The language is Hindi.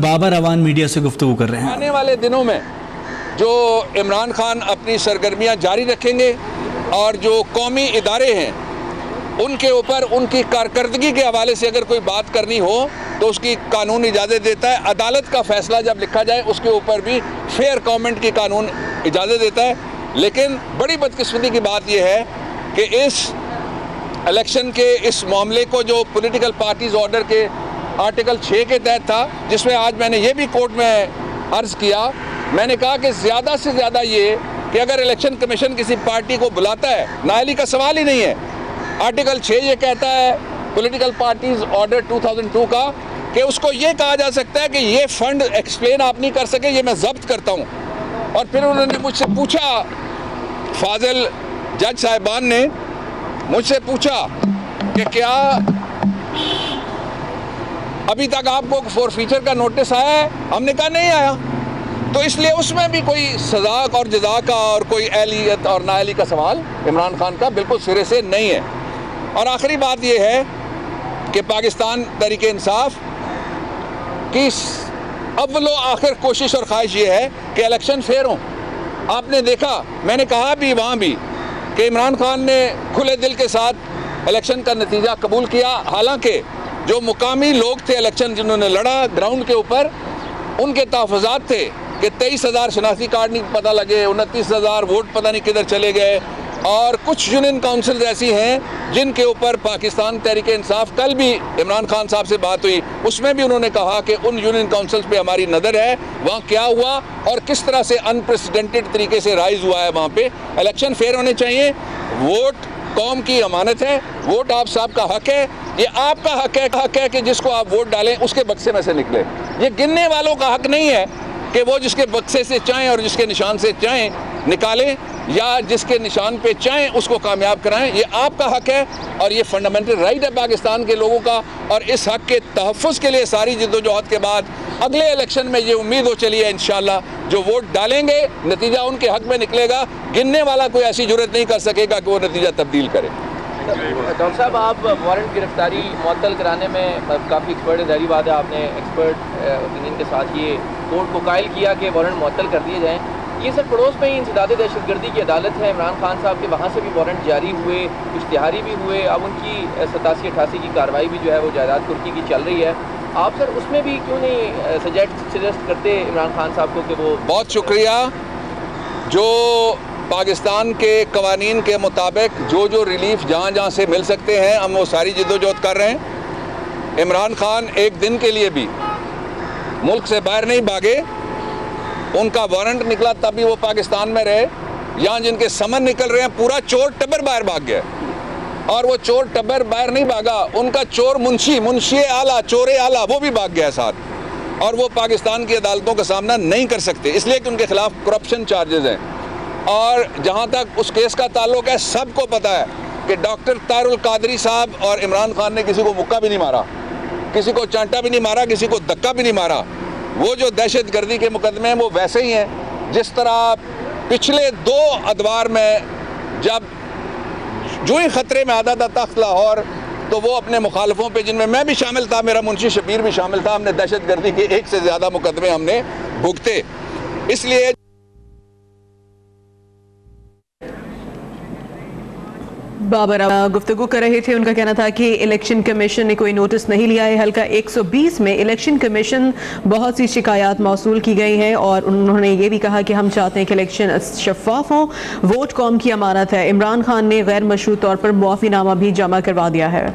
बाबर अवान मीडिया से गुफ्तगू कर रहे हैं। आने वाले दिनों में जो इमरान खान अपनी सरगर्मियां जारी रखेंगे और जो कौमी इदारे हैं उनके ऊपर उनकी कारकर्दगी के हवाले से अगर कोई बात करनी हो तो उसकी कानून इजाज़त देता है। अदालत का फैसला जब लिखा जाए उसके ऊपर भी फेयर कमेंट की कानून इजाज़त देता है। लेकिन बड़ी बदकिस्मती की बात यह है कि इस इलेक्शन के इस मामले को जो पॉलिटिकल पार्टीज ऑर्डर के आर्टिकल 6 के तहत था, जिसमें आज मैंने ये भी कोर्ट में अर्ज़ किया, मैंने कहा कि ज़्यादा से ज़्यादा ये कि अगर इलेक्शन कमीशन किसी पार्टी को बुलाता है, नाअहली का सवाल ही नहीं है। आर्टिकल 6 ये कहता है पॉलिटिकल पार्टीज ऑर्डर 2002 का कि उसको ये कहा जा सकता है कि ये फंड एक्सप्लेन आप नहीं कर सके, ये मैं जब्त करता हूँ। और फिर उन्होंने मुझसे पूछा, फाजिल जज साहिबान ने मुझसे पूछा कि क्या अभी तक आपको फॉरफीचर का नोटिस आया है? हमने कहा नहीं आया। तो इसलिए उसमें भी कोई सजा और जजा का और कोई अहलियत और नाअहली का सवाल इमरान खान का बिल्कुल सिरे से नहीं है। और आखिरी बात यह है कि पाकिस्तान तहरीक इंसाफ की अव्वलो आखिर कोशिश और ख्वाहिश ये है कि इलेक्शन फेयर हों। आपने देखा, मैंने कहा भी वहाँ भी कि इमरान खान ने खुले दिल के साथ इलेक्शन का नतीजा कबूल किया। हालांकि जो मुकामी लोग थे इलेक्शन जिन्होंने लड़ा ग्राउंड के ऊपर, उनके तहफ़्फ़ुज़ात थे कि 23,000 शनाख्ती कार्ड नहीं पता लगे, 29,000 वोट पता नहीं किधर चले गए। और कुछ यूनियन काउंसिल्स ऐसी हैं जिनके ऊपर पाकिस्तान तहरीक इंसाफ, कल भी इमरान खान साहब से बात हुई, उसमें भी उन्होंने कहा कि उन यूनियन काउंसिल्स पे हमारी नज़र है, वहाँ क्या हुआ और किस तरह से अनप्रेसिडेंटेड तरीके से राइज हुआ है। वहाँ पे इलेक्शन फेयर होने चाहिए। वोट कौम की अमानत है, वोट आप साहब का हक है, ये आपका हक है कि जिसको आप वोट डालें उसके बक्से में से निकले। ये गिनने वालों का हक नहीं है कि वो जिसके बक्से से चाहें और जिसके निशान से चाहें निकालें या जिसके निशान पे चाहें उसको कामयाब कराएं। ये आपका हक है और ये फंडामेंटल राइट है पाकिस्तान के लोगों का। और इस हक के तहफ़्फ़ुज़ के लिए सारी जिद्दोजहद के बाद अगले इलेक्शन में ये उम्मीद हो चली है इंशाअल्लाह जो वोट डालेंगे नतीजा उनके हक में निकलेगा। गिनने वाला कोई ऐसी जुर्रत नहीं कर सकेगा कि वो नतीजा तब्दील करे। डॉक्टर साहब, आप वारंट गिरफ्तारी मुअत्तल कराने में काफ़ी एक्सपर्ट है, ज़ाहिर बात है आपने एक्सपर्ट ओपिनियन के साथ ये कोर्ट को कायल किया कि वारंट मुअत्तल कर दिए जाएँ। ये सर पड़ोस में ही इंसदाद दहशतगर्दी की अदालत है, इमरान खान साहब के वहाँ से भी वारंट जारी हुए, इश्तिहारी भी हुए, अब उनकी 87-88 की कार्रवाई भी जो है वो जायदाद कुर्की की चल रही है। आप सर उसमें भी क्यों नहीं सजेस्ट करते इमरान खान साहब को कि वो? बहुत शुक्रिया। जो पाकिस्तान के कवानीन के मुताबिक जो रिलीफ जहाँ जहाँ से मिल सकते हैं हम वो सारी जिद्दोजहद कर रहे हैं। इमरान खान एक दिन के लिए भी मुल्क से बाहर नहीं भागे, उनका वारंट निकला तब भी वो पाकिस्तान में रहे। यहाँ जिनके समन निकल रहे हैं पूरा चोर टब्बर बाहर भाग गया और वो चोर टब्बर बाहर नहीं भागा, उनका चोर मुंशी आला, चोरे आला वो भी भाग गया साथ। और वो पाकिस्तान की अदालतों का सामना नहीं कर सकते इसलिए कि उनके खिलाफ करप्शन चार्जेस हैं। और जहाँ तक उस केस का ताल्लुक है, सबको पता है कि डॉक्टर तारुल कादरी साहब और इमरान खान ने किसी को मुक्का भी नहीं मारा, किसी को चांटा भी नहीं मारा, किसी को धक्का भी नहीं मारा। वो जो दहशत गर्दी के मुकदमे हैं वो वैसे ही हैं जिस तरह पिछले 2 अदवार में जब जो ही ख़तरे में आता था तख्त लाहौर, तो वो अपने मुखालफों पे, जिनमें मैं भी शामिल था, मेरा मुंशी शबीर भी शामिल था, हमने दहशत गर्दी के 1 से ज़्यादा मुकदमे हमने भुगते। इसलिए बाबर गुफ्तगू कर रहे थे, उनका कहना था कि इलेक्शन कमीशन ने कोई नोटिस नहीं लिया है। हल्का 120 में इलेक्शन कमीशन बहुत सी शिकायत मौसूल की गई हैं और उन्होंने ये भी कहा कि हम चाहते हैं कि इलेक्शन शफाफ हो, वोट कौम की अमानत है। इमरान खान ने गैर मशरूत तौर पर मुआफ़ीनामा भी जमा करवा दिया है।